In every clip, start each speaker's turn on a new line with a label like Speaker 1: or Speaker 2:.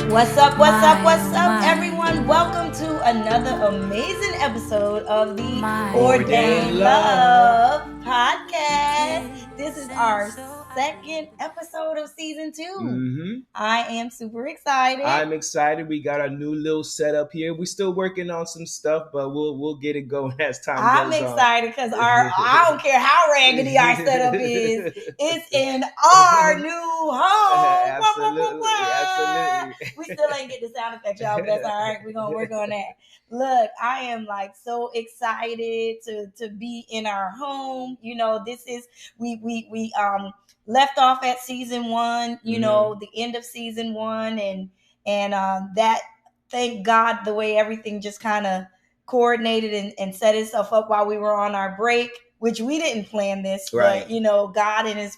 Speaker 1: What's up, everyone? Welcome to another amazing episode of the Ordained Love Podcast. This is our second episode of season 2.
Speaker 2: Mm-hmm.
Speaker 1: I am super excited.
Speaker 2: I'm excited. We got our new little setup here. We're still working on some stuff, but we'll get it going as time goes on.
Speaker 1: I'm excited because I don't care how raggedy our setup is. It's in our new home.
Speaker 2: Absolutely.
Speaker 1: We still ain't get the sound effect, y'all, but that's all right. We're gonna work on that. Look, I am like so excited to be in our home. You know, this is we left off at season 1. You know, the end of season 1, and that, thank God, the way everything just kind of coordinated and set itself up while we were on our break, which we didn't plan this,
Speaker 2: right.
Speaker 1: But, you know, God in his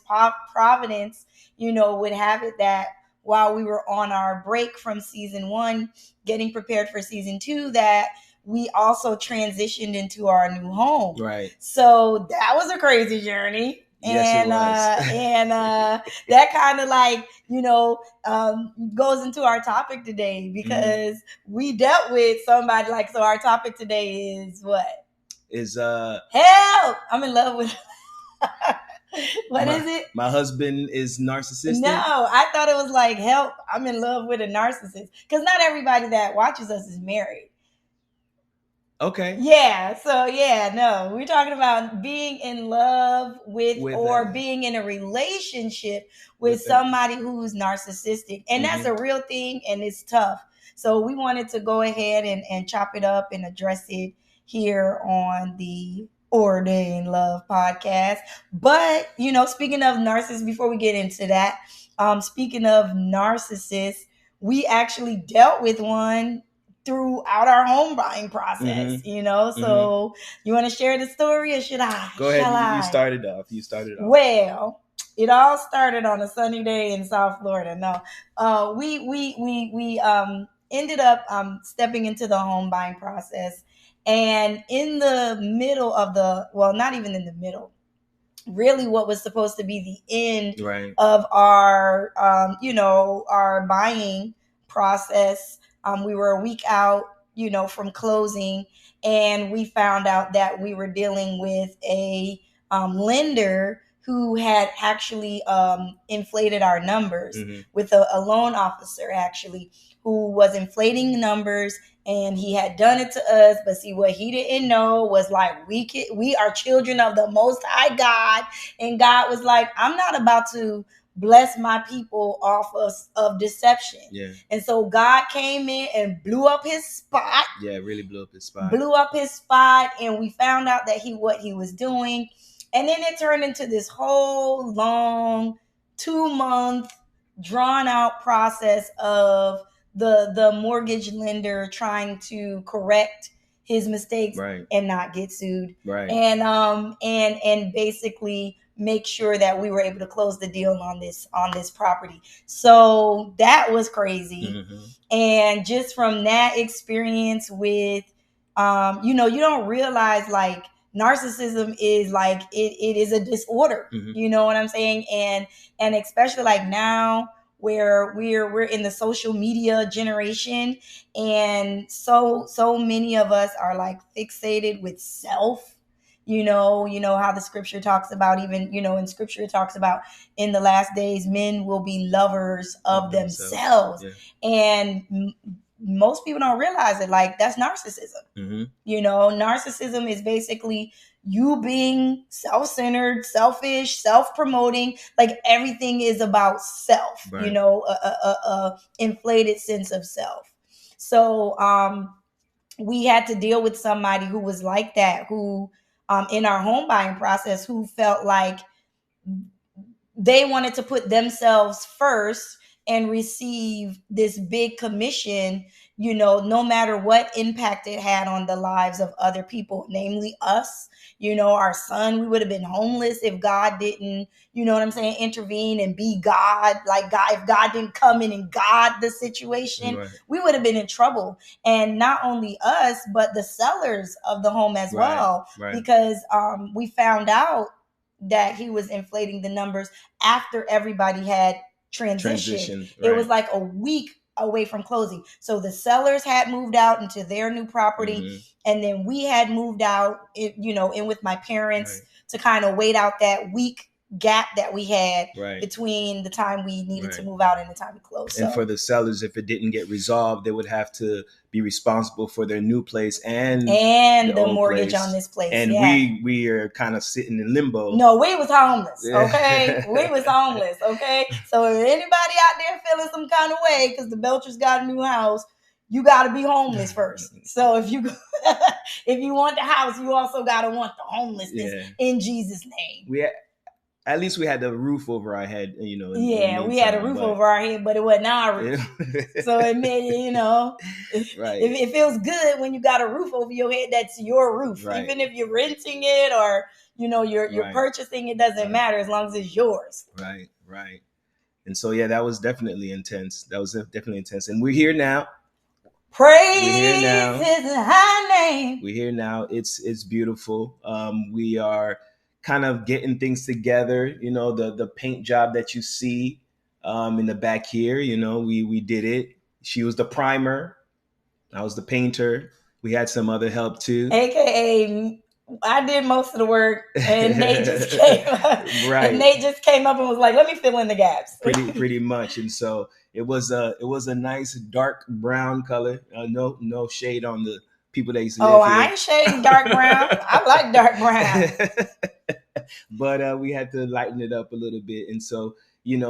Speaker 1: providence, you know, would have it that while we were on our break from season 1, getting prepared for season 2, that we also transitioned into our new home.
Speaker 2: Right.
Speaker 1: So that was a crazy journey.
Speaker 2: Yes, it was.
Speaker 1: And that kind of like, you know, goes into our topic today because we dealt with somebody like, so our topic today is what?
Speaker 2: Is
Speaker 1: help! I'm in love with What is it?
Speaker 2: My husband is narcissistic.
Speaker 1: No, I thought it was like, help, I'm in love with a narcissist. Because not everybody that watches us is married.
Speaker 2: Okay.
Speaker 1: Yeah. So no, we're talking about being in love with or being in a relationship with somebody who's narcissistic. And that's a real thing, and it's tough. So we wanted to go ahead and chop it up and address it here on the Ordained Love Podcast. But, you know, speaking of narcissists, before we get into that, speaking of narcissists, we actually dealt with one throughout our home buying process, you know. So you want to share the story, or should I?
Speaker 2: Go ahead. You started off.
Speaker 1: Well, it all started on a sunny day in South Florida. No, we ended up stepping into the home buying process, and in the middle of not even in the middle, really what was supposed to be the end of our our buying process. We were a week out, you know, from closing, and we found out that we were dealing with a lender who had actually inflated our numbers with a loan officer, actually, who was inflating the numbers, and he had done it to us. But see, what he didn't know was like we are children of the Most High God, and God was like, I'm not about to bless my people off of deception.
Speaker 2: Yeah.
Speaker 1: And so God came in and blew up his spot.
Speaker 2: Yeah, really blew up his
Speaker 1: spot. And we found out that what he was doing. And then it turned into this whole long 2-month drawn out process of the mortgage lender trying to correct his mistakes and not get sued. And basically make sure that we were able to close the deal on this property. So that was crazy. And just from that experience with, you know, you don't realize like narcissism is like, it is a disorder, you know what I'm saying? And especially like now where we're in the social media generation, and so many of us are like fixated with self. You know how the scripture talks about, even, you know, in scripture it talks about in the last days, men will be lovers of themselves. Yeah. And most people don't realize it. Like, that's narcissism. You know, narcissism is basically you being self-centered, selfish, self-promoting. Like, everything is about self, you know, a inflated sense of self. So we had to deal with somebody who was like that, who in our home buying process, who felt like they wanted to put themselves first and receive this big commission, you know, no matter what impact it had on the lives of other people, namely us. You know, our son, we would have been homeless if God didn't, you know what I'm saying, intervene and be God. Like, God, if God didn't come in and guide the situation, we would have been in trouble. And not only us, but the sellers of the home as well, because we found out that he was inflating the numbers after everybody had transitioned. It was like a week away from closing. So the sellers had moved out into their new property,
Speaker 2: Mhm.
Speaker 1: and then we had moved out, in with my parents
Speaker 2: Right.
Speaker 1: to kind of wait out that week gap that we had
Speaker 2: Right.
Speaker 1: between the time we needed to
Speaker 2: Right.
Speaker 1: move out and the time we closed.
Speaker 2: And
Speaker 1: So,
Speaker 2: for the sellers, if it didn't get resolved, they would have to be responsible for their new place and
Speaker 1: the
Speaker 2: old
Speaker 1: mortgage
Speaker 2: place.
Speaker 1: on this place.
Speaker 2: And
Speaker 1: yeah.
Speaker 2: we are kind of sitting in limbo.
Speaker 1: No, we was homeless,
Speaker 2: Yeah.
Speaker 1: okay? We was homeless, okay? So if anybody out there feeling some kind of way because the Belchers got a new house, you got to be homeless first. So if you if you want the house, you also got to want the homelessness in Jesus' name.
Speaker 2: At least we had the roof over our head,
Speaker 1: we had a roof over our head, but it wasn't our roof. So it made,
Speaker 2: right.
Speaker 1: It feels good when you got a roof over your head that's your roof.
Speaker 2: Right.
Speaker 1: Even if you're renting it or, you're purchasing, it doesn't matter as long as it's yours.
Speaker 2: Right, right. And so, that was definitely intense. And we're here now.
Speaker 1: Praise His high name.
Speaker 2: We're here now. It's beautiful. We are kind of getting things together. The paint job that you see in the back here. We did it. She was the primer. I was the painter. We had some other help too.
Speaker 1: AKA, I did most of the work, and Nate just came up.
Speaker 2: Right.
Speaker 1: Nate just came up and was like, "Let me fill in the gaps."
Speaker 2: Pretty much. And so it was a nice dark brown color. No shade on the people that used to live here.
Speaker 1: I ain't shading dark brown. I like dark brown.
Speaker 2: But we had to lighten it up a little bit, and so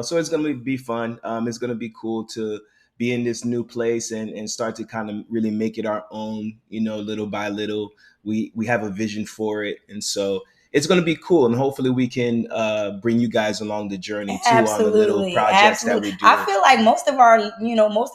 Speaker 2: so it's gonna be fun. It's gonna be cool to be in this new place and start to kind of really make it our own. Little by little, we have a vision for it, and so it's going to be cool, and hopefully we can bring you guys along the journey too. Absolutely. On the little projects that we do.
Speaker 1: I feel like most of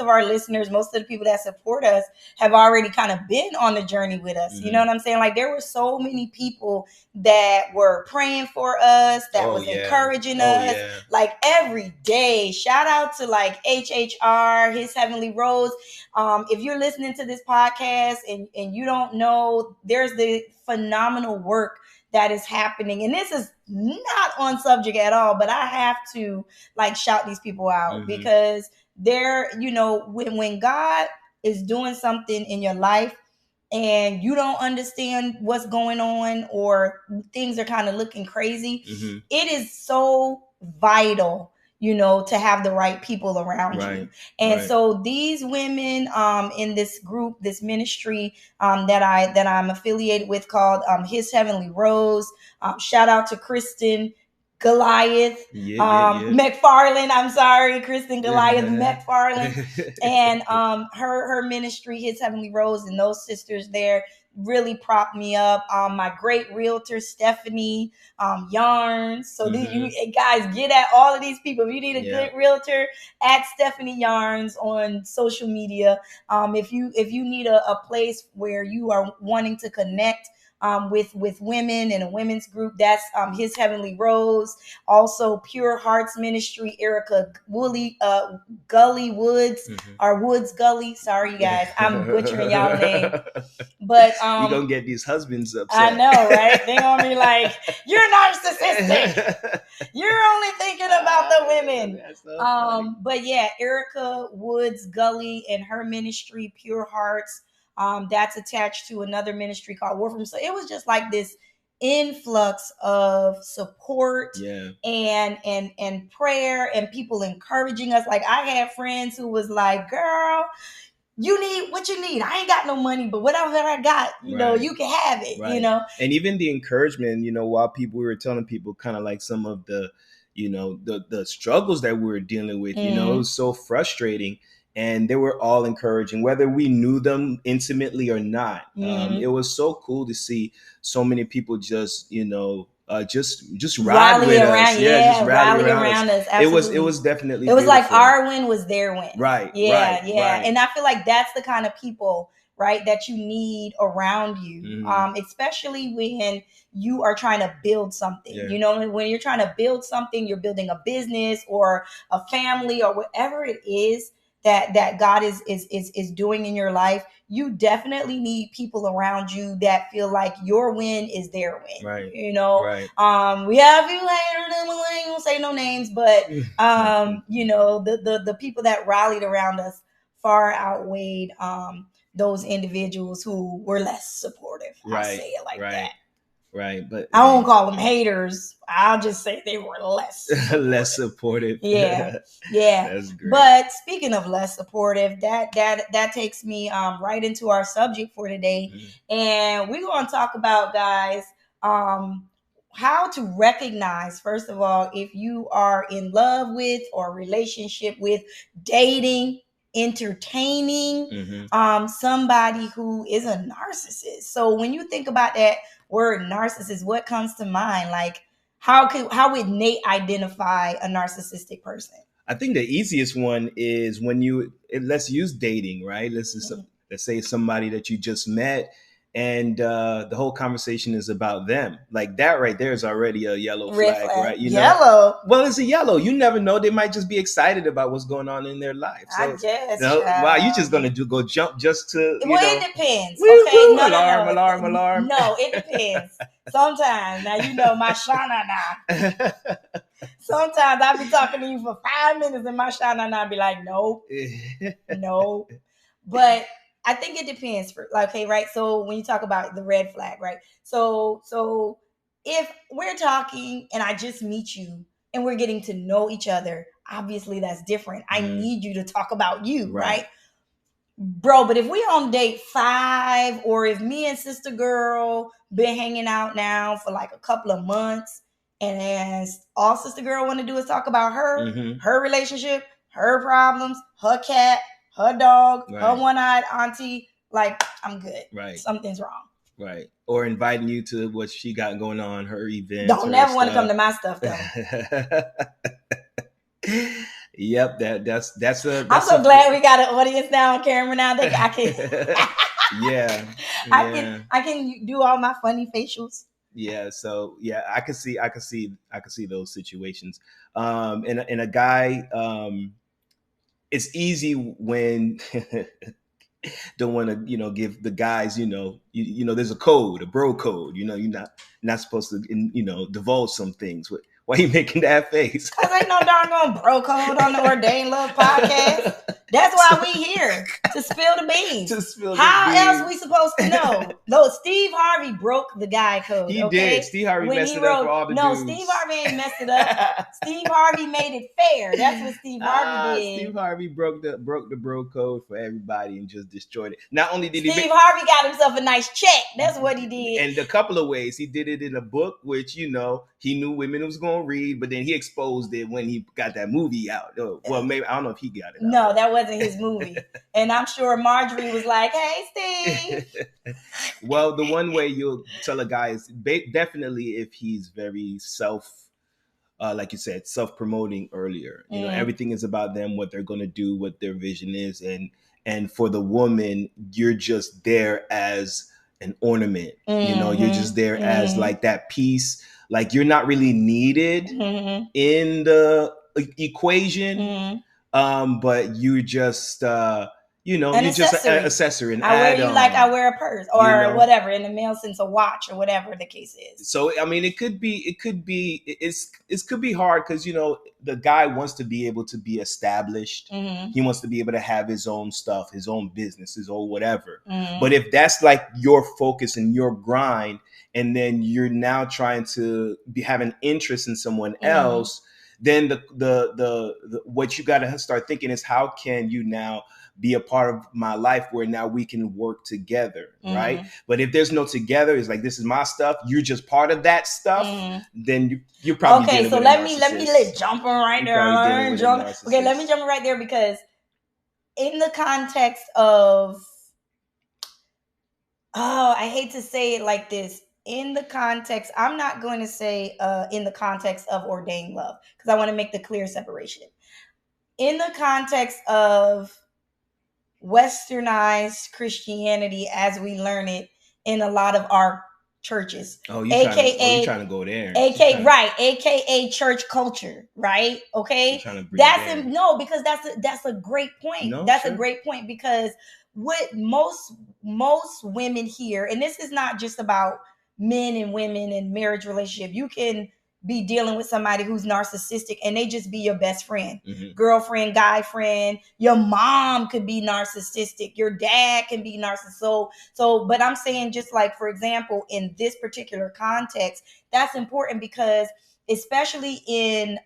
Speaker 1: our listeners, most of the people that support us have already kind of been on the journey with us. Mm-hmm. You know what I'm saying? Like there were so many people that were praying for us, that was encouraging us, like every day. Shout out to like HHR, His Heavenly Rose. If you're listening to this podcast and you don't know, there's the phenomenal work that is happening. And this is not on subject at all, but I have to like shout these people out because they're, when God is doing something in your life and you don't understand what's going on or things are kind of looking crazy, it is so vital to have the right people around you. And so these women in this group, this ministry that I'm affiliated with called His Heavenly Rose. Shout out to Kristen Goliath, McFarland. I'm sorry, Kristen Goliath McFarland, and her ministry, His Heavenly Rose, and those sisters there really propped me up. My great realtor, Stephanie Yarns. So you guys get at all of these people. If you need a good realtor, at Stephanie Yarns on social media. If you need a place where you are wanting to connect with women in a women's group, that's His Heavenly Rose. Also Pure Hearts Ministry, Erica Gully Woods, or Woods Gully. Sorry, you guys, I'm butchering y'all name. But
Speaker 2: you're gonna get these husbands upset.
Speaker 1: I know, right? They're gonna be like, "You're narcissistic. You're only thinking about the women." So but yeah, Erica Woods Gully and her ministry, Pure Hearts. That's attached to another ministry called War From. So it was just like this influx of support and prayer and people encouraging us. Like I had friends who was like, "Girl, you need what you need. I ain't got no money, but whatever I got, you know, you can have it,
Speaker 2: And even the encouragement, while we were telling people kind of like some of the, the struggles that we were dealing with, it was so frustrating. And they were all encouraging, whether we knew them intimately or not. It was so cool to see so many people just, just ride with us. Just rally around us.
Speaker 1: Absolutely.
Speaker 2: It was definitely.
Speaker 1: It was beautiful. Like our win was their win.
Speaker 2: Right.
Speaker 1: Yeah. And I feel like that's the kind of people, right, that you need around you, especially when you are trying to build something. When you're trying to build something, you're building a business or a family or whatever it is that God is doing in your life. You definitely need people around you that feel like your win is their win.
Speaker 2: Right.
Speaker 1: We have you haters, I ain't gonna say no names, but the people that rallied around us far outweighed those individuals who were less supportive. I'll say it like that.
Speaker 2: Right, but
Speaker 1: I won't call them haters. I'll just say they were less supportive.
Speaker 2: Less supportive.
Speaker 1: Yeah.
Speaker 2: That's great.
Speaker 1: But speaking of less supportive, that takes me right into our subject for today, and we're going to talk about, guys, how to recognize, first of all, if you are in love with or relationship with, dating, entertaining somebody who is a narcissist. So when you think about that word narcissist, what comes to mind? Like, how would Nate identify a narcissistic person?
Speaker 2: I think the easiest one is when let's use dating, right? Let's say somebody that you just met, and the whole conversation is about them. Like that right there is already a yellow flag, right?
Speaker 1: Yellow.
Speaker 2: Well, it's a yellow. You never know. They might just be excited about what's going on in their life. So,
Speaker 1: I guess.
Speaker 2: Wow, you just gonna go jump just to
Speaker 1: it depends.
Speaker 2: Woo,
Speaker 1: Okay,
Speaker 2: woo,
Speaker 1: no,
Speaker 2: alarm.
Speaker 1: No, it depends. Sometimes, now you know my shana now. Sometimes I'll be talking to you for 5 minutes and my shana be like, nope. But I think it depends right? So when you talk about the red flag, right? So if we're talking and I just meet you and we're getting to know each other, obviously that's different. I need you to talk about you, right? Bro, but if we on date 5, or if me and sister girl been hanging out now for like a couple of months, and as all sister girl want to do is talk about her relationship, her problems, her cat, her dog, her one-eyed auntie, like, I'm good.
Speaker 2: Right.
Speaker 1: Something's wrong.
Speaker 2: Right. Or inviting you to what she got going on, her events.
Speaker 1: Don't never want to come to my stuff though.
Speaker 2: Yep, that's
Speaker 1: I'm so glad we got an audience now on camera now that I can I can do all my funny facials.
Speaker 2: Yeah, so yeah, I can see those situations. And a guy, it's easy when don't want to, give the guys, there's a code, a bro code, you're not supposed to, divulge some things. Why are you making that face?
Speaker 1: Because ain't no doggone bro code on the Ordained Love Podcast. That's why we here, to spill the beans. How else we supposed to know? Though Steve Harvey broke the guy code.
Speaker 2: He did. Steve Harvey messed it up for all the dudes.
Speaker 1: No, Steve Harvey ain't messed it up. Steve Harvey made it fair. That's what Steve Harvey did.
Speaker 2: Steve Harvey broke the bro code for everybody and just destroyed it. Not only did
Speaker 1: Steve Harvey got himself a nice check. That's what he did.
Speaker 2: And a couple of ways. He did it in a book, which, he knew women was going to read, but then he exposed it when he got that movie out. Well, maybe, I don't know if he got it out.
Speaker 1: No, that wasn't his movie. And I'm sure Marjorie was like, hey, Steve.
Speaker 2: Well, the one way you'll tell a guy is definitely if he's very like you said, self-promoting earlier. Everything is about them, what they're going to do, what their vision is. And for the woman, you're just there as an ornament. You're just there as like that piece. Like you're not really needed in the equation. But you just, you're just an accessory, an add-on.
Speaker 1: I wear a purse or whatever, in the male sense, a watch or whatever the case is.
Speaker 2: So, I mean, it could be hard because, the guy wants to be able to be established. He wants to be able to have his own stuff, his own business, his own whatever. But if that's like your focus and your grind, and then you're now trying to have an interest in someone else, then the what you got to start thinking is, how can you now be a part of my life where now we can work together, right? But if there's no together, it's like, this is my stuff, you're just part of that stuff, then you're probably
Speaker 1: okay. So let me jump right there. Okay, let me jump right there, because in the context of, I hate to say it like this. In the context, I'm not going to say in the context of ordained love, because I want to make the clear separation. In the context of westernized Christianity as we learn it in a lot of our churches.
Speaker 2: You're trying to go there.
Speaker 1: AKA church culture, right? Okay. Because that's a great point. A great point, because what most women here, and this is not just about men and women and marriage relationship. You can be dealing with somebody who's narcissistic and they just be your best friend, girlfriend, guy friend. Your mom could be narcissistic. Your dad can be narcissistic. But I'm saying, just like, for example, in this particular context, that's important because especially in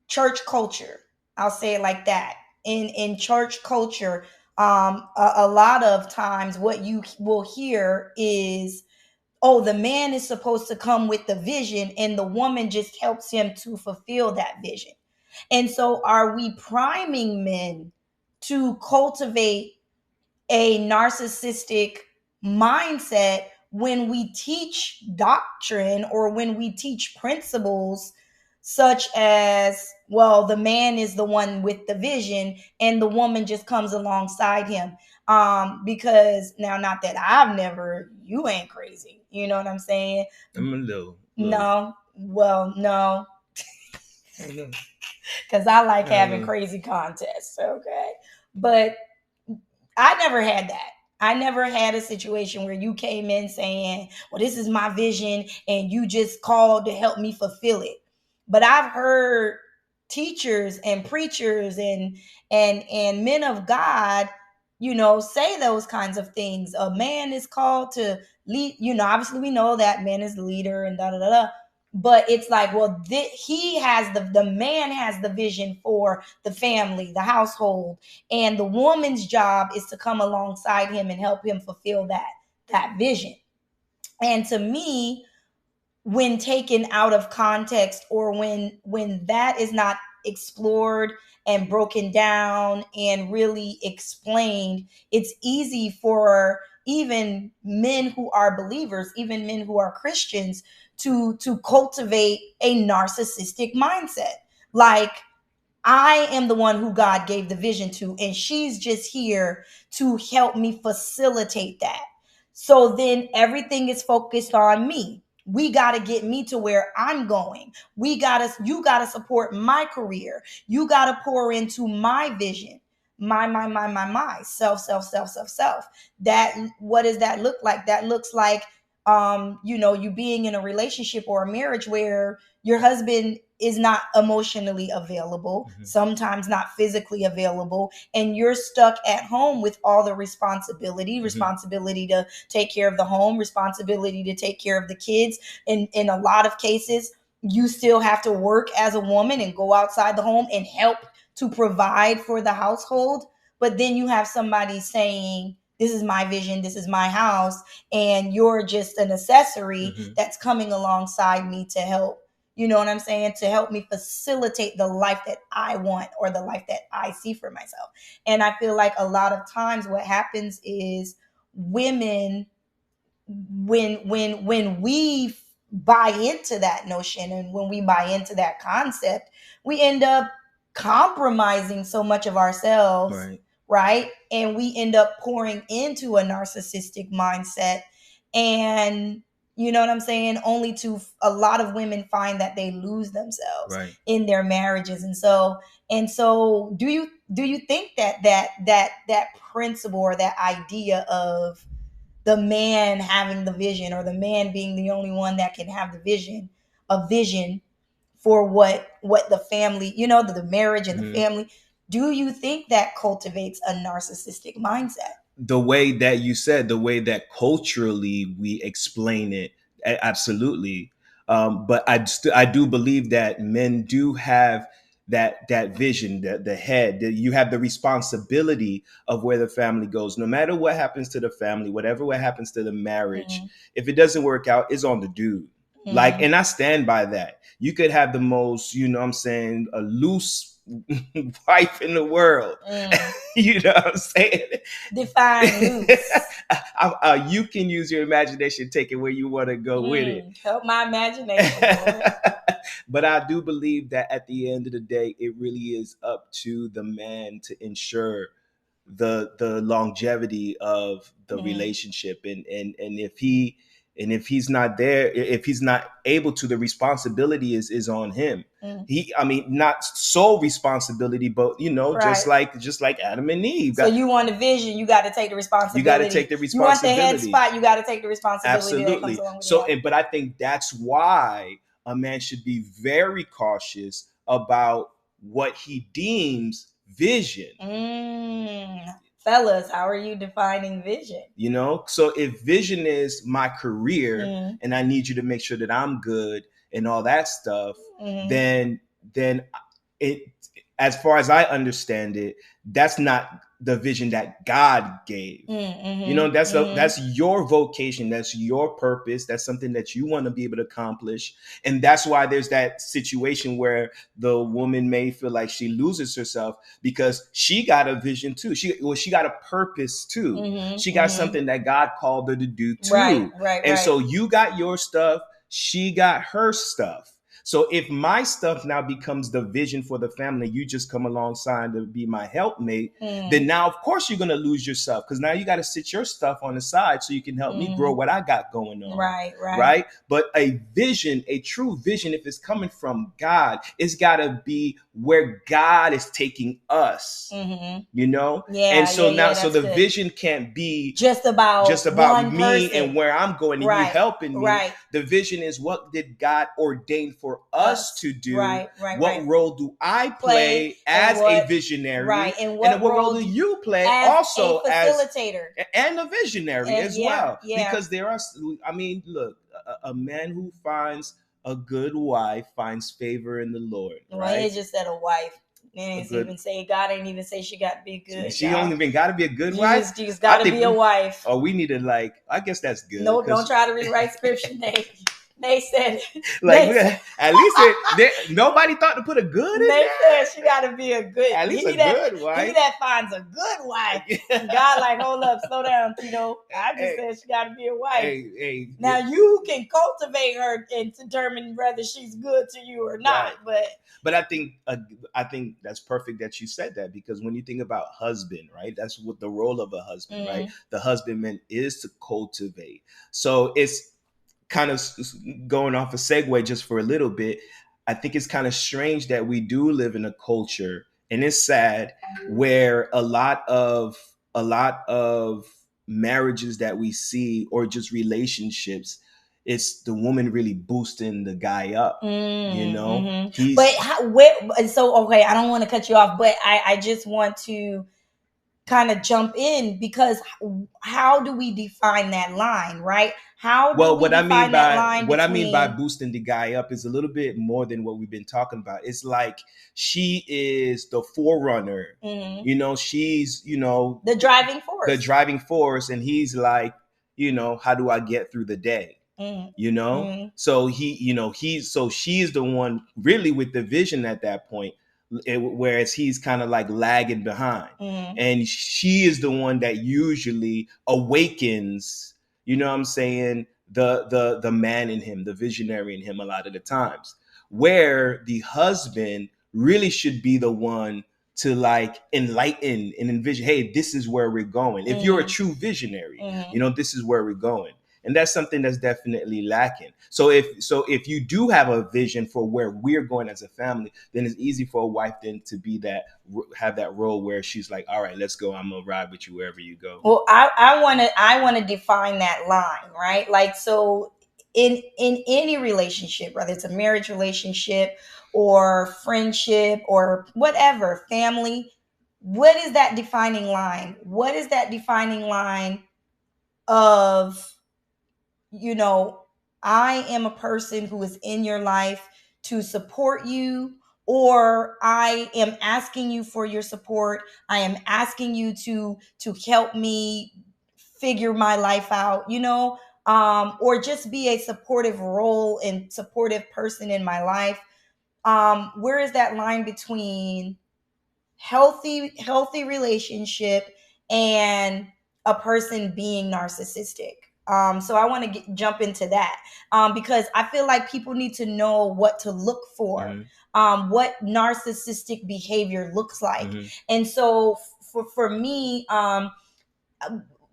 Speaker 1: church culture, I'll say it like that. In church culture, a lot of times what you will hear is, oh, the man is supposed to come with the vision and the woman just helps him to fulfill that vision. And so are we priming men to cultivate a narcissistic mindset when we teach doctrine or when we teach principles such as, well, the man is the one with the vision and the woman just comes alongside him? Because now, not that I've never, you ain't crazy, you know what I'm saying?
Speaker 2: I'm a little.
Speaker 1: No, well, no, because I like having crazy contests, okay? But I never had that. I never had a situation where you came in saying, well, this is my vision and you just called to help me fulfill it. But I've heard teachers and preachers and men of God, say those kinds of things. A man is called to lead, obviously we know that man is the leader and da da da da. But it's like, well, he has the man has the vision for the family, the household, and the woman's job is to come alongside him and help him fulfill that vision. And to me, when taken out of context, or when that is not explored and broken down and really explained, it's easy for even men who are believers, even men who are Christians, to cultivate a narcissistic mindset. Like, I am the one who God gave the vision to, and she's just here to help me facilitate that. So then everything is focused on me. We got to get me to where I'm going. You got to support my career. You got to pour into my vision. My self. That, what does that look like? That looks like, you being in a relationship or a marriage where your husband is not emotionally available, sometimes not physically available, and you're stuck at home with all the responsibility to take care of the home, responsibility to take care of the kids. And in a lot of cases, you still have to work as a woman and go outside the home and help to provide for the household. But then you have somebody saying, this is my vision, this is my house, and you're just an accessory that's coming alongside me to help. You know what I'm saying? To help me facilitate the life that I want or the life that I see for myself. And I feel like a lot of times what happens is women, when we buy into that notion and when we buy into that concept, we end up compromising so much of ourselves, right? And we end up pouring into a narcissistic mindset. And you know what I'm saying? Only to a lot of women find that they lose themselves in their marriages. And so do you think that principle or that idea of the man having the vision, or the man being the only one that can have a vision for what the family, the marriage and the family, do you think that cultivates a narcissistic mindset?
Speaker 2: The way that you said, the way that culturally we explain it, absolutely. But I do believe that men do have that vision, the head. You have the responsibility of where the family goes. No matter what happens to the family, what happens to the marriage, if it doesn't work out, it's on the dude. Like, and I stand by that. You could have the most, a loose wife in the world. You know what I'm saying?
Speaker 1: Define loose.
Speaker 2: You can use your imagination, take it where you want to go with it.
Speaker 1: Help my imagination.
Speaker 2: But I do believe that at the end of the day, it really is up to the man to ensure the longevity of the relationship. And if he And if he's not there, if he's not able to, the responsibility is on him. Not sole responsibility, but just like Adam and Eve.
Speaker 1: So you want a vision, you got to take the responsibility.
Speaker 2: You got to take the responsibility.
Speaker 1: You want the head spot, you got to take the responsibility.
Speaker 2: Absolutely.
Speaker 1: That comes along with
Speaker 2: but I think that's why a man should be very cautious about what he deems vision.
Speaker 1: Fellas, how are you defining vision?
Speaker 2: So if vision is my career and I need you to make sure that I'm good and all that stuff, then it, as far as I understand it, that's not the vision that God gave. That's your vocation. That's your purpose. That's something that you want to be able to accomplish. And that's why there's that situation where the woman may feel like she loses herself because she got a vision too. She got a purpose too. She got something that God called her to do too.
Speaker 1: Right.
Speaker 2: So you got your stuff. She got her stuff. So if my stuff now becomes the vision for the family, you just come alongside to be my helpmate, then now, of course, you're going to lose yourself because now you got to sit your stuff on the side so you can help me grow what I got going on. Right. But a vision, a true vision, if it's coming from God, it's got to be where God is taking us, And so the vision can't be just about me person. And where I'm going and you helping me. The vision is, what did God ordain for us to do? What role do I play as a visionary? And what role do you play also
Speaker 1: a facilitator
Speaker 2: and a visionary as well? Because there are, look, a man who finds a good wife finds favor in the Lord.
Speaker 1: Well, it just said a wife. God ain't even say she got to be good.
Speaker 2: She don't even got to be a good wife.
Speaker 1: She's got to be a wife.
Speaker 2: Oh, we need to I guess that's good.
Speaker 1: No, don't try to rewrite scripture. They said
Speaker 2: at least nobody thought to put a good in there.
Speaker 1: They said she got to be a good.
Speaker 2: At least good wife.
Speaker 1: He that finds a good wife. God, hold up, slow down, Tito. I just said she got to be a wife. Now you can cultivate her and determine whether she's good to you or not.
Speaker 2: But I think that's perfect that you said that, because when you think about husband, right, that's what the role of a husband, right? The husbandman is to cultivate. So it's kind of going off a segue just for a little bit. I think it's kind of strange that we do live in a culture, and it's sad, where a lot of marriages that we see, or just relationships, it's the woman really boosting the guy up,
Speaker 1: Okay, I don't want to cut you off, but I just want to kind of jump in, because how do we define that line, right?
Speaker 2: What I mean by boosting the guy up is a little bit more than what we've been talking about. It's like she is the forerunner, she's
Speaker 1: the driving force,
Speaker 2: and he's like, how do I get through the day? So she's the one really with the vision at that point, whereas he's kind of like lagging behind, and she is the one that usually awakens, the man in him, the visionary in him, a lot of the times, where the husband really should be the one to enlighten and envision, hey, this is where we're going. If you're a true visionary, this is where we're going. And that's something that's definitely lacking. So if you do have a vision for where we're going as a family, then it's easy for a wife then to have that role where she's like, all right, let's go. I'm gonna ride with you wherever you go.
Speaker 1: Well, I want to define that line, right? So in any relationship, whether it's a marriage relationship or friendship or whatever, family, what is that defining line? What is that defining line of, I am a person who is in your life to support you, or I am asking you for your support. I am asking you to help me figure my life out, or just be a supportive role and supportive person in my life. Where is that line between healthy relationship and a person being narcissistic? So I want to jump into that, because I feel like people need to know what to look for, what narcissistic behavior looks like. And so for me,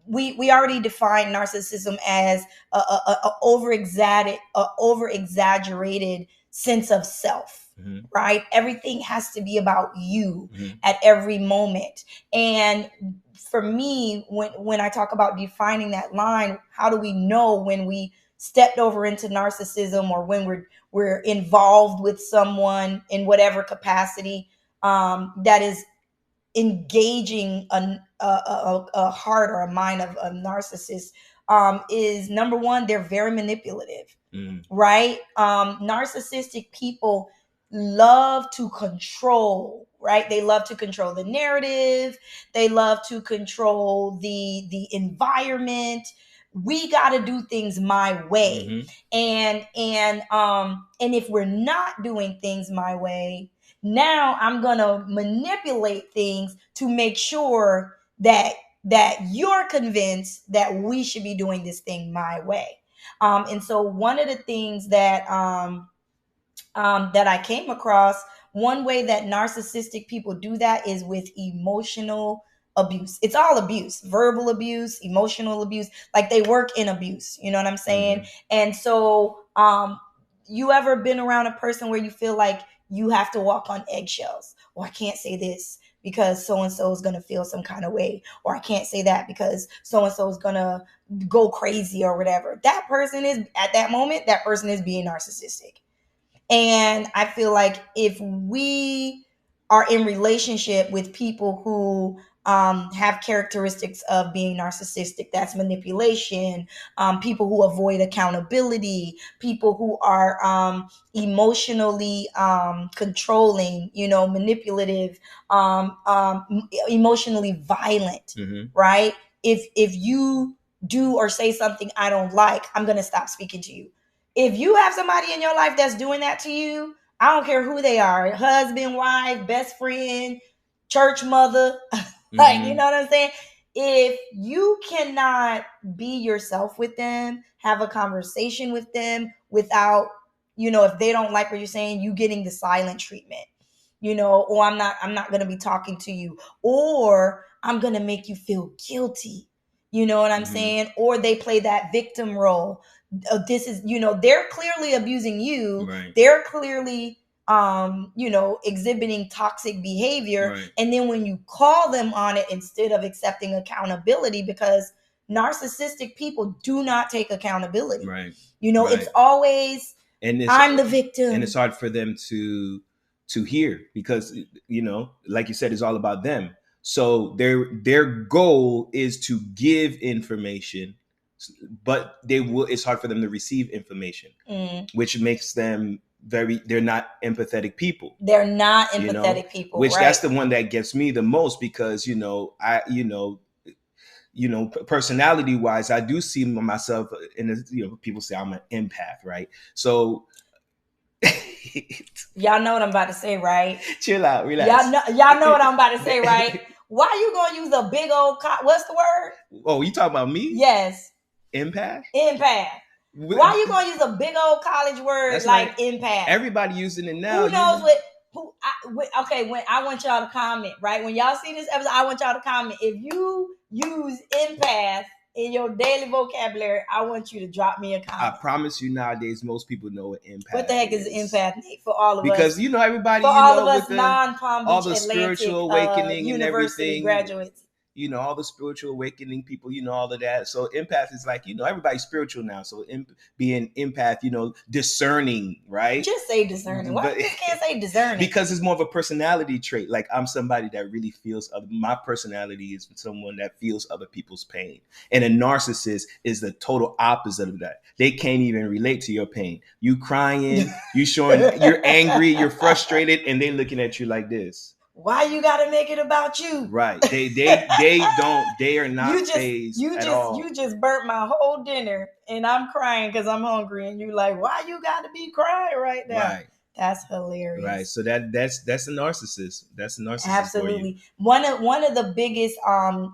Speaker 1: we already defined narcissism as a over exaggerated sense of self, right? Everything has to be about you at every moment. And for me, when I talk about defining that line, how do we know when we stepped over into narcissism, or when we're involved with someone in whatever capacity that is engaging a heart or a mind of a narcissist, is number one, they're very manipulative, right? Narcissistic people love to control, right? They love to control the narrative. They love to control the environment. We got to do things my way. And if we're not doing things my way, now I'm going to manipulate things to make sure that you're convinced that we should be doing this thing my way. And so one of the things that that I came across, one way that narcissistic people do that is with emotional abuse. It's all abuse, verbal abuse, emotional abuse. Like, they work in abuse. You know what I'm saying? And so you ever been around a person where you feel like you have to walk on eggshells? Or I can't say this because so-and-so is going to feel some kind of way. Or I can't say that because so-and-so is going to go crazy or whatever. That person is, at that moment, that person is being narcissistic. And I feel like if we are in relationship with people who have characteristics of being narcissistic, that's manipulation, people who avoid accountability, people who are emotionally controlling, manipulative, emotionally violent, right? If you do or say something I don't like, I'm going to stop speaking to you. If you have somebody in your life that's doing that to you, I don't care who they are, husband, wife, best friend, church mother, like, you know what I'm saying? If you cannot be yourself with them, have a conversation with them without, if they don't like what you're saying, you getting the silent treatment, or I'm not going to be talking to you, or I'm going to make you feel guilty. You know what I'm saying? Or they play that victim role. This is, they're clearly abusing you. Right. They're clearly, exhibiting toxic behavior. Right. And then when you call them on it, instead of accepting accountability, because narcissistic people do not take accountability. Right. Right. It's always, I'm the victim.
Speaker 2: And it's hard for them to hear because, like you said, it's all about them. So their goal is to give information, but it's hard for them to receive information, which makes them they're not empathetic people.
Speaker 1: They're not empathetic people.
Speaker 2: Which
Speaker 1: right.
Speaker 2: That's the one that gets me the most because, personality wise, I do see myself in people say I'm an empath, right? So
Speaker 1: y'all know what I'm about to say, right?
Speaker 2: Chill out, relax.
Speaker 1: Y'all know what I'm about to say, right? Why you gonna use a big old what's the word?
Speaker 2: Oh, you talking about me?
Speaker 1: Yes.
Speaker 2: Empath.
Speaker 1: Why you gonna use a big old college word like empath?
Speaker 2: Everybody using it now.
Speaker 1: Who knows okay, when I want y'all to comment, right? When y'all see this episode, I want y'all to comment. If you use empath in your daily vocabulary, I want you to drop me a comment.
Speaker 2: I promise you, nowadays most people know what empath is.
Speaker 1: What the heck is empath, Nate? For all of
Speaker 2: us, because everybody,
Speaker 1: for all of us non-Palm Beach
Speaker 2: all the
Speaker 1: Atlantic,
Speaker 2: spiritual awakening
Speaker 1: university
Speaker 2: and everything,
Speaker 1: graduates.
Speaker 2: All the spiritual awakening people, all of that. So empath is like, everybody's spiritual now. So being empath, discerning, right?
Speaker 1: Just say discerning. Why you just can't say discerning?
Speaker 2: Because it's more of a personality trait. Like, I'm somebody that really feels my personality is someone that feels other people's pain. And a narcissist is the total opposite of that. They can't even relate to your pain. You crying, you showing you're angry, you're frustrated, and they looking at you like this.
Speaker 1: Why you gotta make it about you?
Speaker 2: Right. They are not phased at all.
Speaker 1: You just burnt my whole dinner and I'm crying because I'm hungry, and you like, why you gotta be crying right now? Right. That's hilarious.
Speaker 2: Right. So that's a narcissist. That's a narcissist.
Speaker 1: Absolutely. For you. One of the biggest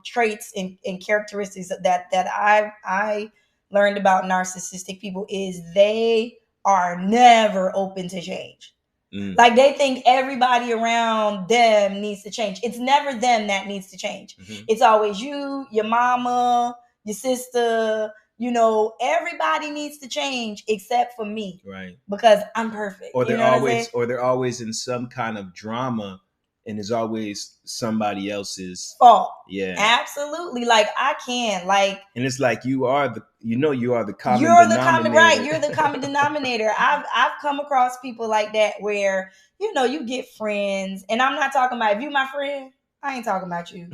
Speaker 1: traits and characteristics that I learned about narcissistic people is they are never open to change. Like they think everybody around them needs to change. It's never them that needs to change. It's always you, your mama, your sister. You know, everybody needs to change except for me,
Speaker 2: right?
Speaker 1: Because I'm perfect.
Speaker 2: Or they're always in some kind of drama, and there's always somebody else's
Speaker 1: fault.
Speaker 2: Yeah,
Speaker 1: absolutely. Like I can't. Like,
Speaker 2: and it's like you are the common
Speaker 1: you're
Speaker 2: denominator.
Speaker 1: the common, right? You're the common denominator. I've come across people like that where you get friends, and I'm not talking about if you my friend. I ain't talking about you.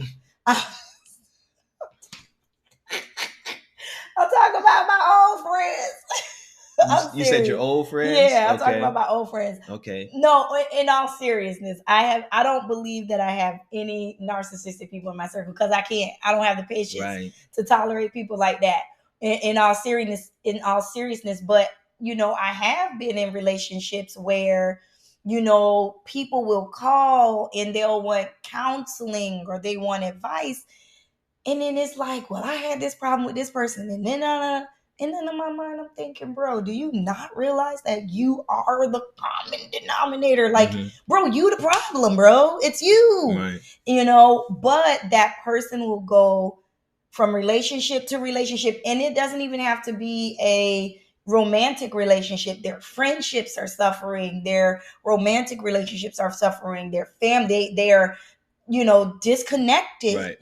Speaker 1: I'm talking about my old friends.
Speaker 2: You said your old friends?
Speaker 1: Yeah, I'm talking about my old friends.
Speaker 2: Okay.
Speaker 1: No, in all seriousness, I don't believe that I have any narcissistic people in my circle because I can't. I don't have the patience to tolerate people like that. In all seriousness, but I have been in relationships where people will call and they'll want counseling or they want advice. And then it's like, well, I had this problem with this person. And then in my mind, I'm thinking, bro, do you not realize that you are the common denominator? Like, bro, you the problem, bro. It's you. Right. But that person will go from relationship to relationship. And it doesn't even have to be a romantic relationship. Their friendships are suffering. Their romantic relationships are suffering. Their family, they're disconnected.
Speaker 2: Right.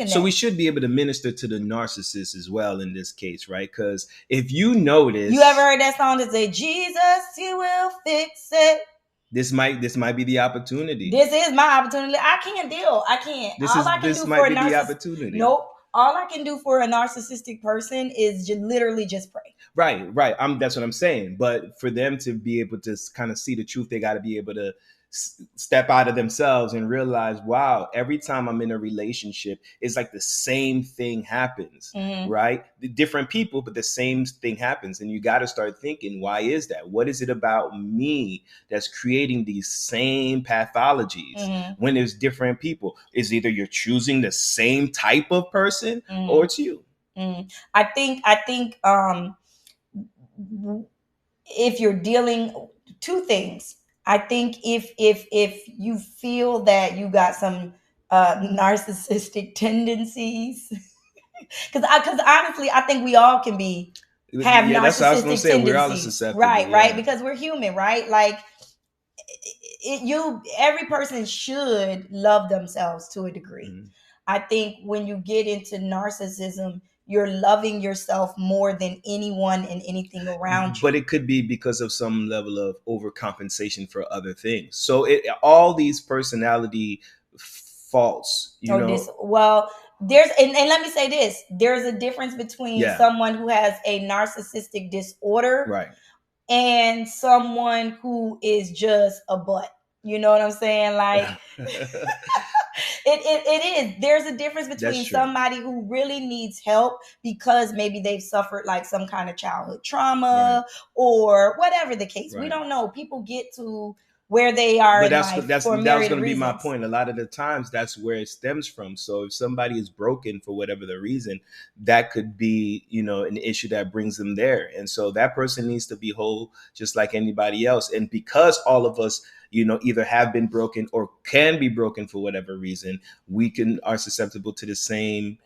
Speaker 1: So
Speaker 2: we should be able to minister to the narcissist as well in this case, right? Because if you notice,
Speaker 1: you ever heard that song that say, Jesus, he will fix it?
Speaker 2: This might be the opportunity.
Speaker 1: This is my opportunity. I can't. This might be the opportunity. Nope. All I can do for a narcissistic person is literally just pray.
Speaker 2: Right. That's what I'm saying. But for them to be able to kind of see the truth, they got to be able to step out of themselves and realize, wow, every time I'm in a relationship, it's like the same thing happens, right? The different people, but the same thing happens. And you got to start thinking, why is that? What is it about me that's creating these same pathologies when there's different people? Is either you're choosing the same type of person or it's you.
Speaker 1: I think if you're dealing, two things. I think if you feel that you got some narcissistic tendencies, because honestly, I think we all can have narcissistic
Speaker 2: that's what I was gonna say.
Speaker 1: tendencies.
Speaker 2: We're all susceptible,
Speaker 1: right? Because we're human, right? Like every person should love themselves to a degree. I think when you get into narcissism, you're loving yourself more than anyone and anything around you.
Speaker 2: But it could be because of some level of overcompensation for other things. So all these personality faults,
Speaker 1: there's and let me say this. There's a difference between someone who has a narcissistic disorder and someone who is just a butt. You know what I'm saying? Like it is. There's a difference between somebody who really needs help because maybe they've suffered like some kind of childhood trauma or whatever the case. We don't know. People get to where they are in life for myriad reasons. That was going to be my
Speaker 2: point. A lot of the times that's where it stems from. So if somebody is broken for whatever the reason, that could be, an issue that brings them there. And so that person needs to be whole just like anybody else. And because all of us, either have been broken or can be broken for whatever reason, we are susceptible to the same,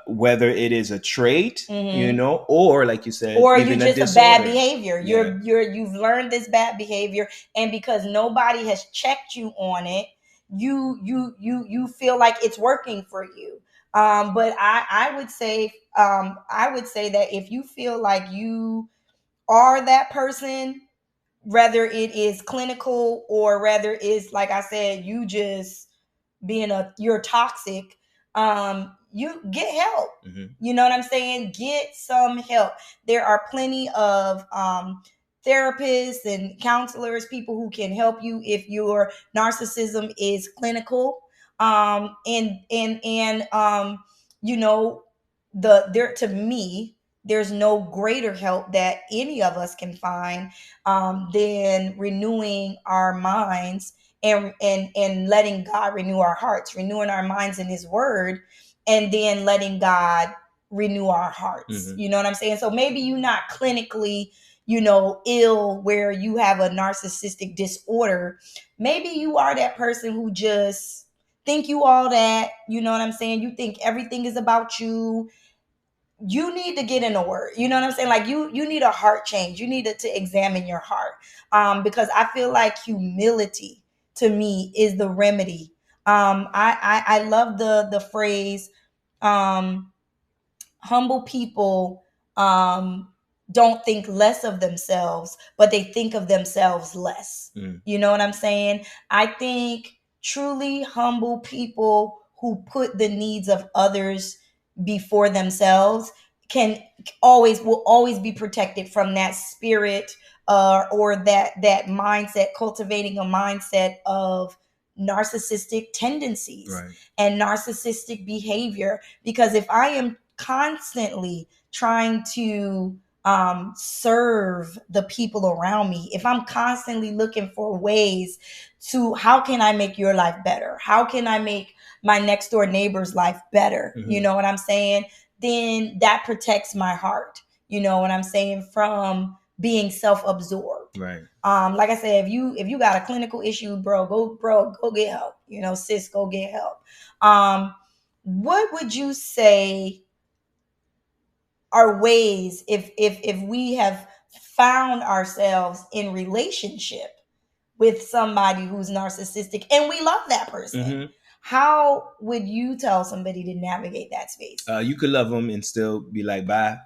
Speaker 2: whether it is a trait, or like you said,
Speaker 1: or even you just a bad behavior. You've learned this bad behavior, and because nobody has checked you on it, you feel like it's working for you. But I would say that if you feel like you are that person, whether it is clinical or whether it's, like I said, you just you're toxic, you get help. You know what I'm saying? Get some help. There are plenty of therapists and counselors, people who can help you if your narcissism is clinical. To me, there's no greater help that any of us can find than renewing our minds and letting God renew our hearts, renewing our minds in his word, and then letting God renew our hearts. You know what I'm saying? So maybe you're not clinically, ill, where you have a narcissistic disorder. Maybe you are that person who just think you all that, you know what I'm saying? You think everything is about you. You need to get in the word. You know what I'm saying? Like you need a heart change. You need to examine your heart. Because I feel like humility to me is the remedy. I love the phrase, humble people don't think less of themselves, but they think of themselves less. You know what I'm saying? I think truly humble people who put the needs of others before themselves will always be protected from that spirit, or that mindset, cultivating a mindset of narcissistic tendencies,
Speaker 2: Right.
Speaker 1: and narcissistic behavior. Because if I am constantly trying to serve the people around me, if I'm constantly looking for ways to, how can I make your life better? How can I make my next door neighbor's life better? You know what I'm saying? Then that protects my heart, you know what I'm saying, from being self-absorbed.
Speaker 2: Right.
Speaker 1: Like I said, if you got a clinical issue, go get help. Sis, go get help. What would you say are ways, if we have found ourselves in relationship with somebody who's narcissistic and we love that person, how would you tell somebody to navigate that space?
Speaker 2: You could love them and still be like, bye.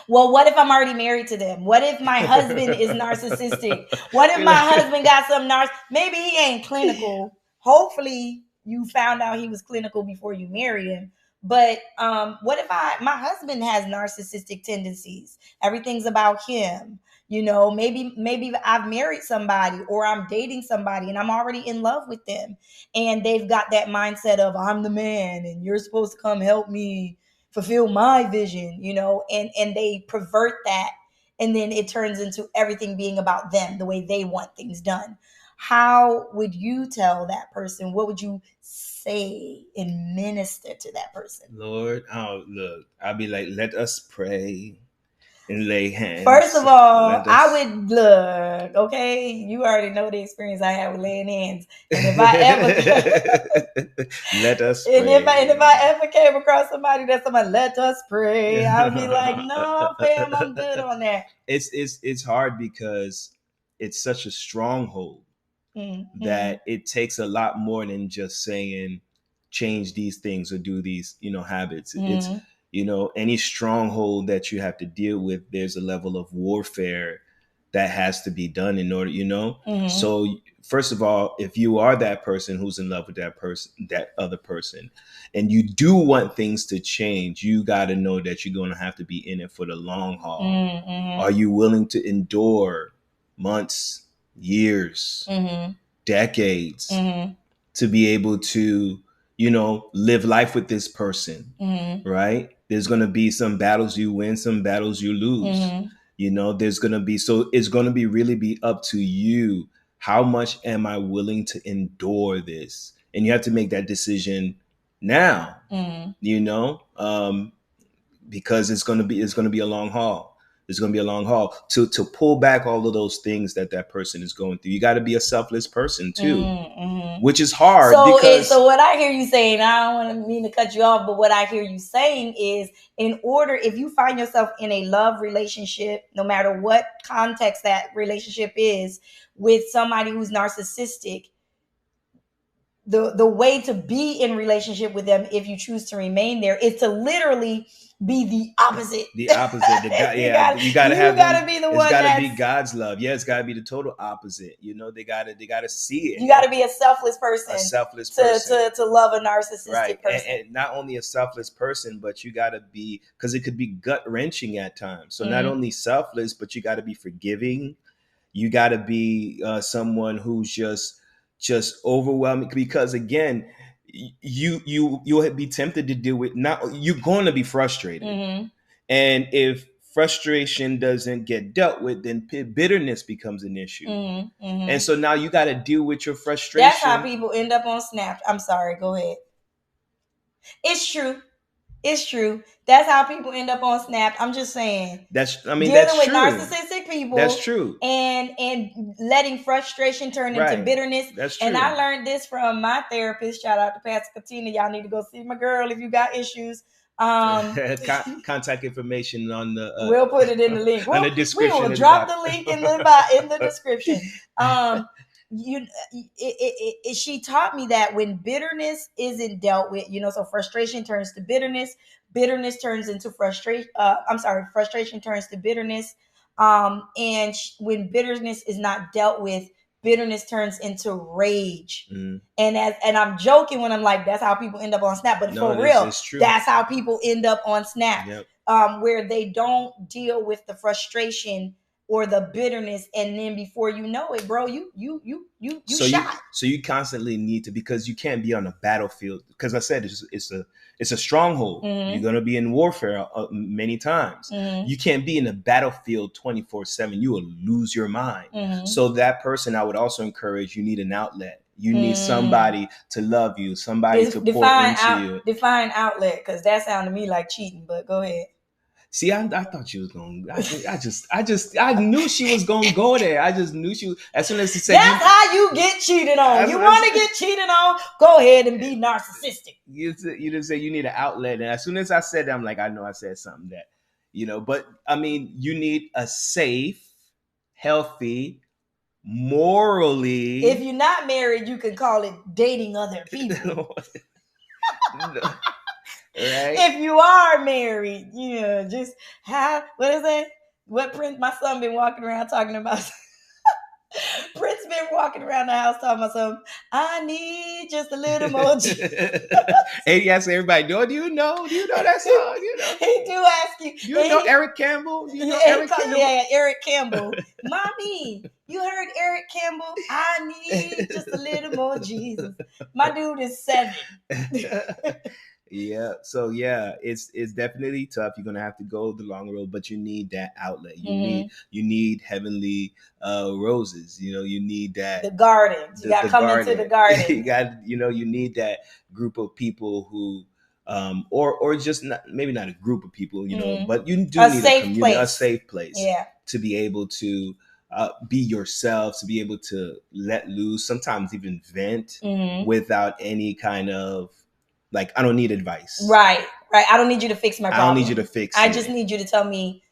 Speaker 1: Well, what if I'm already married to them? What if my husband is narcissistic? What if my husband got some maybe he ain't clinical. Hopefully you found out he was clinical before you married him. But what if my husband has narcissistic tendencies? Everything's about him. Maybe I've married somebody, or I'm dating somebody and I'm already in love with them, and they've got that mindset of, I'm the man and you're supposed to come help me fulfill my vision, and they pervert that, and then it turns into everything being about them, the way they want things done. How would you tell that person? What would you say and minister to that person?
Speaker 2: Lord, look, I'll be like, let us pray and lay hands.
Speaker 1: First of all, I would look, okay, you already know the experience I have with laying hands. And if I ever
Speaker 2: let us pray.
Speaker 1: And if I ever came across somebody let us pray, I would be like, no, fam, I'm good on that.
Speaker 2: It's hard because it's such a stronghold that it takes a lot more than just saying change these things or do these, habits. It's any stronghold that you have to deal with, there's a level of warfare that has to be done in order, So first of all, if you are that person who's in love with that other person, and you do want things to change, you got to know that you're going to have to be in it for the long haul. Are you willing to endure months, years, decades to be able to, live life with this person, right? There's going to be some battles you win, some battles you lose. There's going to be, so it's going to be up to you. How much am I willing to endure this? And you have to make that decision now, because it's going to be a long haul. It's going to be a long haul to pull back all of those things that person is going through. You got to be a selfless person too, which is hard.
Speaker 1: So what I hear you saying, I don't want to mean to cut you off, but what I hear you saying is, if you find yourself in a love relationship, no matter what context that relationship is, with somebody who's narcissistic, the way to be in relationship with them, if you choose to remain there, is to literally be the opposite.
Speaker 2: You gotta be the one. It's gotta be God's love. Yeah, it's gotta be the total opposite. They gotta see it.
Speaker 1: You gotta be a selfless person. To love a narcissistic person.
Speaker 2: And not only a selfless person, but you gotta be, because it could be gut wrenching at times. So not only selfless, but you gotta be forgiving. You gotta be someone who's just overwhelming, because again, you'll be tempted to deal with, you're going to be frustrated, and if frustration doesn't get dealt with, then bitterness becomes an issue, and so now you got to deal with your frustration.
Speaker 1: That's how people end up on Snap. I'm sorry, go ahead. It's true. It's true. That's how people end up on Snap. I'm just saying.
Speaker 2: That's
Speaker 1: dealing with
Speaker 2: true.
Speaker 1: narcissistic people.
Speaker 2: That's true.
Speaker 1: And letting frustration turn into bitterness.
Speaker 2: That's true.
Speaker 1: And I learned this from my therapist. Shout out to Pastor Katina. Y'all need to go see my girl if you got issues.
Speaker 2: Contact information on the.
Speaker 1: We'll put it in the link.
Speaker 2: On the description.
Speaker 1: We will drop the link in the description. She taught me that when bitterness isn't dealt with, so frustration turns to bitterness. Bitterness turns into frustration. Frustration turns to bitterness. And when bitterness is not dealt with, bitterness turns into rage. And I'm joking when I'm like, that's how people end up on Snap. But for real, that's how people end up on Snap. Yep. Where they don't deal with the frustration or the bitterness, and then before you know it, bro, you shot.
Speaker 2: So you constantly need to, because you can't be on a battlefield. Because I said it's a stronghold. You're gonna be in warfare many times. You can't be in a battlefield 24/7. You will lose your mind. So that person, I would also encourage, you need an outlet. You need somebody to love you, somebody to pour into you.
Speaker 1: Define outlet, because that sounded to me like cheating. But go ahead.
Speaker 2: See, I thought she was going. I knew she was going to go there. I just knew she was. As soon as she said,
Speaker 1: "That's how you get cheated on." You want to get cheated on? Go ahead and be narcissistic.
Speaker 2: You just say you need an outlet, and as soon as I said that, I'm like, I know I said something that, But I mean, you need a safe, healthy, morally.
Speaker 1: If you're not married, you can call it dating other people.
Speaker 2: No. Right.
Speaker 1: If you are married, just what is that? What Prince, my son been walking around talking about. Prince been walking around the house talking about something. I need just a little more.
Speaker 2: And he asks everybody, do you know that song?
Speaker 1: He do ask you.
Speaker 2: You know Eric Campbell? You know Eric Campbell?
Speaker 1: Yeah, Eric Campbell. Mommy, you heard Eric Campbell? I need just a little more Jesus. My dude is 7.
Speaker 2: Yeah. So yeah, it's definitely tough. You're gonna have to go the long road, but you need that outlet. You need heavenly roses. You need that,
Speaker 1: the gardens. You gotta come into the garden.
Speaker 2: You got you need that group of people who or just maybe not a group of people, but you do need a community, a safe place, to be able to be yourself, to be able to let loose, sometimes even vent without any kind of, like, I don't need advice.
Speaker 1: Right. I don't need you to fix my problem.
Speaker 2: I don't need you to fix it.
Speaker 1: I just need you to tell me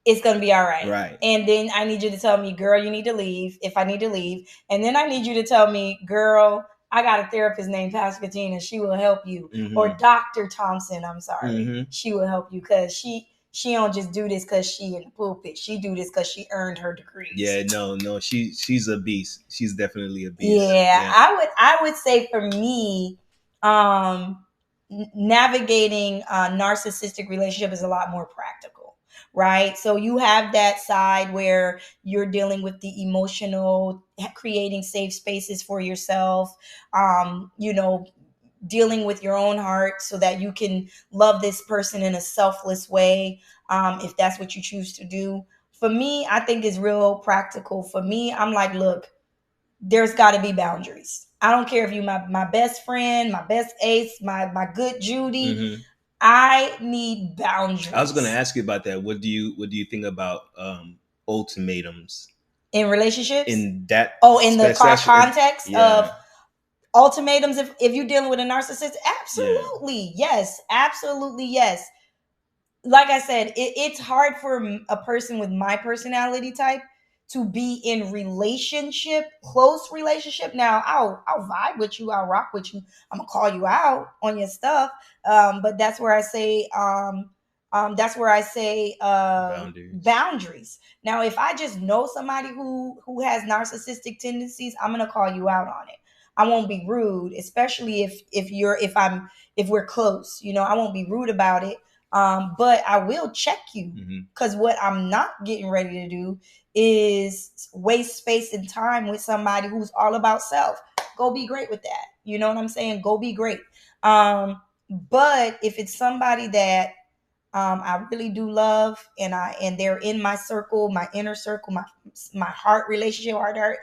Speaker 1: it's going to be all right.
Speaker 2: Right.
Speaker 1: And then I need you to tell me, girl, you need to leave if I need to leave. And then I need you to tell me, girl, I got a therapist named Pastor Katina. She will help you. Or Dr. Thompson, I'm sorry. She will help you, because she don't just do this because she in the pulpit. She do this because she earned her degrees.
Speaker 2: Yeah, no. She's a beast. She's definitely a beast.
Speaker 1: Yeah. I would say for me, navigating a narcissistic relationship is a lot more practical, right? So you have that side where you're dealing with the emotional, creating safe spaces for yourself, dealing with your own heart so that you can love this person in a selfless way, if that's what you choose to do. For me, I think it's real practical. For me, I'm like, look, there's got to be boundaries. I don't care if you my best friend, my best ace, my good Judy. I need boundaries.
Speaker 2: I was going to ask you about that. What do you think about ultimatums
Speaker 1: in relationships?
Speaker 2: In that
Speaker 1: in the context of ultimatums, if you're dealing with a narcissist, absolutely yes, absolutely yes. Like I said, it's hard for a person with my personality type to be in close relationship. Now, I'll vibe with you, I'll rock with you, I'm gonna call you out on your stuff, but that's where I say boundaries. Now, if I just know somebody who has narcissistic tendencies, I'm gonna call you out on it. I won't be rude, especially if we're close. I won't be rude about it. But I will check you, because what I'm not getting ready to do is waste space and time with somebody who's all about self. Go be great with that. You know what I'm saying? Go be great. But if it's somebody that I really do love, and they're in my circle, my inner circle, my heart relationship, heart.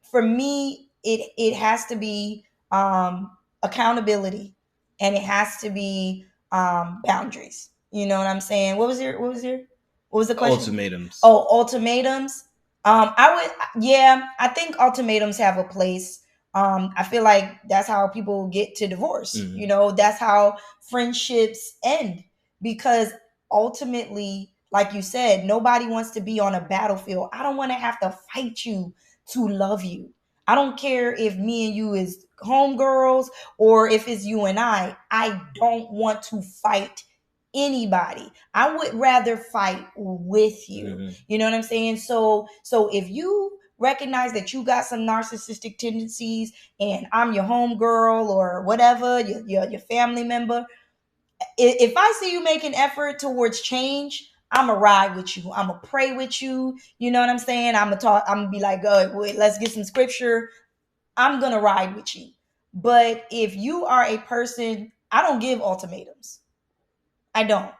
Speaker 1: For me, it has to be accountability. and it has to be boundaries. You know what I'm saying? What was the question?
Speaker 2: Ultimatums.
Speaker 1: Oh, ultimatums. I think ultimatums have a place. I feel like that's how people get to divorce.
Speaker 2: Mhm.
Speaker 1: You know, that's how friendships end, because ultimately, like you said, nobody wants to be on a battlefield. I don't want to have to fight you to love you. I don't care if me and you is homegirls or if it's you and I don't want to fight anybody. I would rather fight with you.
Speaker 2: Mm-hmm.
Speaker 1: You know what I'm saying? So if you recognize that you got some narcissistic tendencies and I'm your homegirl or whatever, your family member, if I see you make an effort towards change, I'm going to ride with you. I'm going to pray with you. You know what I'm saying? I'm going to talk. I'm going to be like, wait, let's get some scripture. I'm going to ride with you. But if you are a person, I don't give ultimatums. I don't.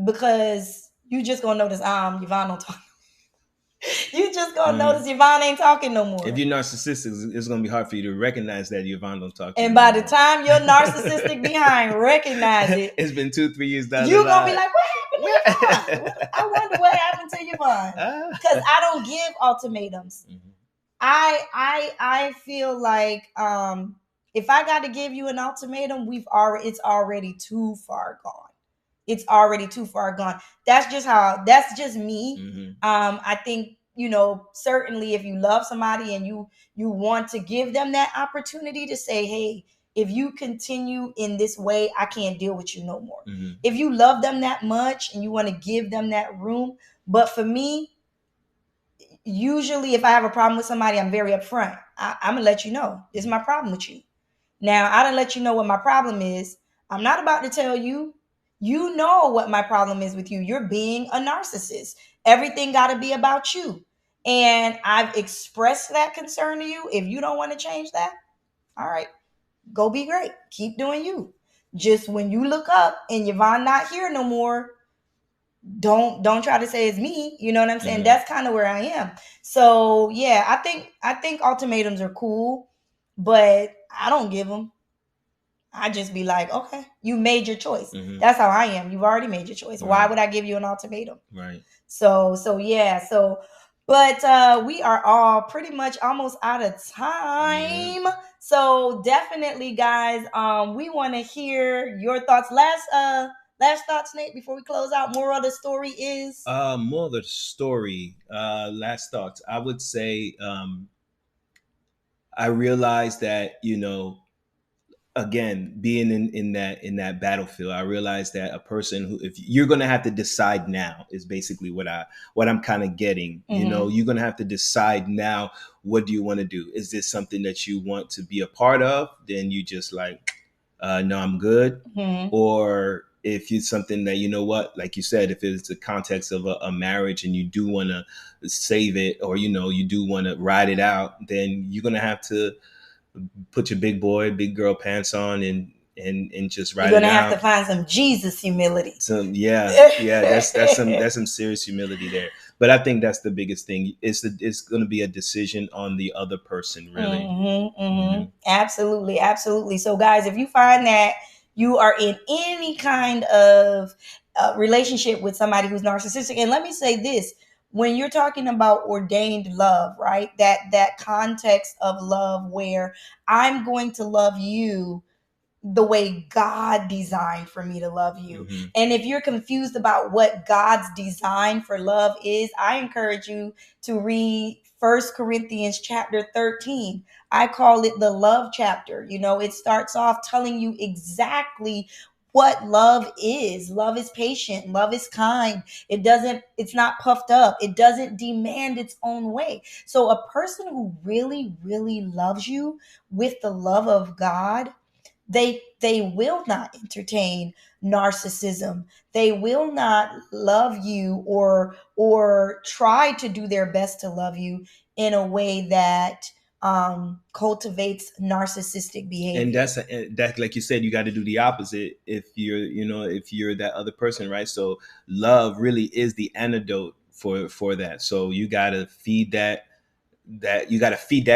Speaker 1: Because you just going to notice, Yvonne don't talk. You just going to notice Yvonne ain't talking no more.
Speaker 2: If you're narcissistic, it's going to be hard for you to recognize that Yvonne don't talk to you.
Speaker 1: And by the time your narcissistic behind recognize it,
Speaker 2: it's been 2-3 years down
Speaker 1: you're
Speaker 2: the
Speaker 1: going to
Speaker 2: line.
Speaker 1: be like, what happened to Yvonne? I wonder what happened to Yvonne. Because I don't give ultimatums. Mm-hmm. I feel like if I got to give you an ultimatum, it's already too far gone. It's already too far gone. That's just me. Mm-hmm. I think, certainly if you love somebody and you want to give them that opportunity to say, hey, if you continue in this way, I can't deal with you no more. Mm-hmm. If you love them that much and you want to give them that room. But for me, usually if I have a problem with somebody, I'm very upfront. I'm gonna let you know this is my problem with you. Now I done let you know what my problem is. I'm not about to tell you. You know what my problem is with you. You're being a narcissist. Everything got to be about you. And I've expressed that concern to you. If you don't want to change that, all right, go be great. Keep doing you. Just when you look up and Yvonne not here no more, don't try to say it's me. You know what I'm saying? Mm-hmm. That's kind of where I am. So yeah, I think ultimatums are cool, but I don't give them. I just be like, okay, you made your choice. Mm-hmm. That's how I am. You've already made your choice. Right. Why would I give you an ultimatum? Right. So yeah. So, but we are all pretty much almost out of time. Mm-hmm. So definitely, guys, we want to hear your thoughts. Last thoughts, Nate, before we close out. Moral of the story is?
Speaker 2: Moral of the story, last thoughts. I would say I realized that, again, being in that battlefield, I realized that a person who, if you're going to have to decide now, is basically what I'm kind of getting. Mm-hmm. You're going to have to decide now, what do you want to do? Is this something that you want to be a part of? Then you just like, no, I'm good. Mm-hmm. Or if it's something that, like you said, if it's the context of a marriage and you do want to save it, or, you do want to ride it out, then you're going to have to put your big boy, big girl pants on and just ride it out. You're gonna
Speaker 1: have to find some Jesus humility.
Speaker 2: That's some serious humility there. But I think that's the biggest thing. It's going to be a decision on the other person, really.
Speaker 1: Mm-hmm, mm-hmm. Mm-hmm. Absolutely. So, guys, if you find that you are in any kind of relationship with somebody who's narcissistic, and let me say this. When you're talking about ordained love, right? That context of love where I'm going to love you the way God designed for me to love you. Mm-hmm. And if you're confused about what God's design for love is, I encourage you to read 1 Corinthians chapter 13. I call it the love chapter. It starts off telling you exactly what love is. Love is patient. Love is kind. It's not puffed up. It doesn't demand its own way. So a person who really, really loves you with the love of God, they will not entertain narcissism. They will not love you or try to do their best to love you in a way that cultivates narcissistic behavior.
Speaker 2: And that's like you said, you got to do the opposite if you're that other person, right? So love really is the antidote for that. So you got to feed that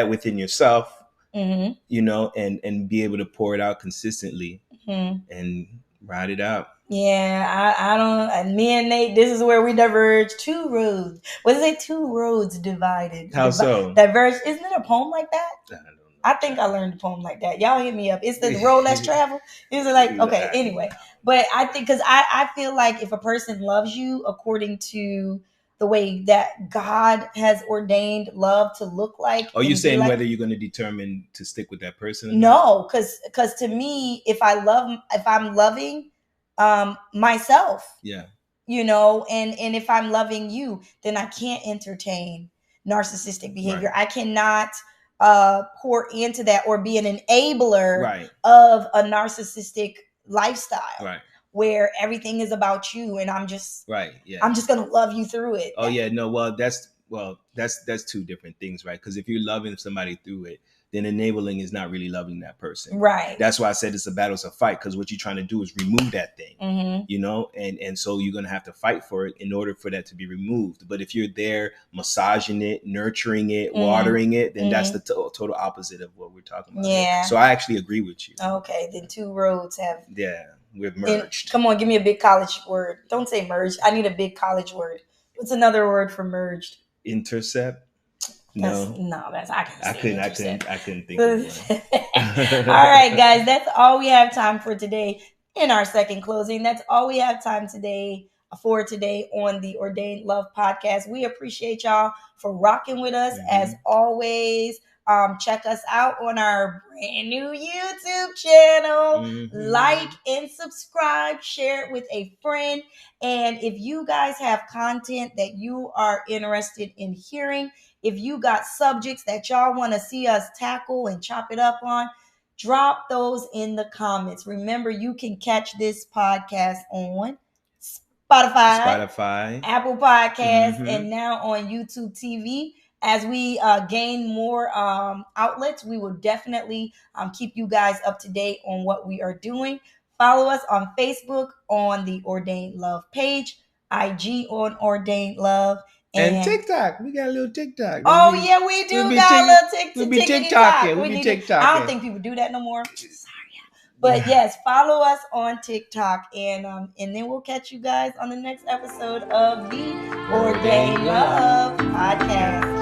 Speaker 2: within yourself. Mm-hmm. And be able to pour it out consistently. and ride it out.
Speaker 1: Yeah, I don't. And me and Nate, this is where we diverge. Two roads. What is it? Two roads divided.
Speaker 2: How so?
Speaker 1: Diverge. Isn't it a poem like that?
Speaker 2: I don't know.
Speaker 1: I think I learned a poem like that. Y'all hit me up. It's the road less traveled. Is it like, okay, anyway. But I think, because I feel like if a person loves you according to the way that God has ordained love to look like.
Speaker 2: Are you saying whether you're going to determine to stick with that person or
Speaker 1: not? No, because to me, if I'm loving myself,
Speaker 2: yeah,
Speaker 1: you know, and if I'm loving you, then I can't entertain narcissistic behavior. Right. I cannot pour into that or be an enabler of a narcissistic lifestyle where everything is about you and I'm just I'm just gonna love you through it.
Speaker 2: Oh yeah, no, that's two different things, right? Because if you're loving somebody through it, then enabling is not really loving that person,
Speaker 1: right?
Speaker 2: That's why I said it's a battle, it's a fight, because what you're trying to do is remove that thing, you know, and so you're gonna have to fight for it in order for that to be removed. But if you're there massaging it, nurturing it, watering it, then that's the total opposite of what we're talking about. Yeah. So I actually agree with you.
Speaker 1: Okay, then two roads have
Speaker 2: we've merged.
Speaker 1: Come on, give me a big college word. Don't say merged. I need a big college word. What's another word for merged?
Speaker 2: Intercept. I couldn't think of one.
Speaker 1: All right, guys, that's all we have time for today in our second closing. That's all we have time for today on the Ordained Love Podcast. We appreciate y'all for rocking with us as always. Check us out on our brand new YouTube channel. Like and subscribe, share it with a friend. And if you guys have content that you are interested in hearing, if you got subjects that y'all want to see us tackle and chop it up on, drop those in the comments. Remember, you can catch this podcast on Spotify, Apple Podcasts, and now on YouTube TV. As we gain more outlets, we will definitely keep you guys up to date on what we are doing. Follow us on Facebook on the Ordained Love page, IG on Ordained Love,
Speaker 2: and TikTok. We got a little TikTok.
Speaker 1: We do got a little TikTok.
Speaker 2: We'll be TikToking.
Speaker 1: I don't think people do that no more. But yes, follow us on TikTok, and then we'll catch you guys on the next episode of the Ordained Love Podcast.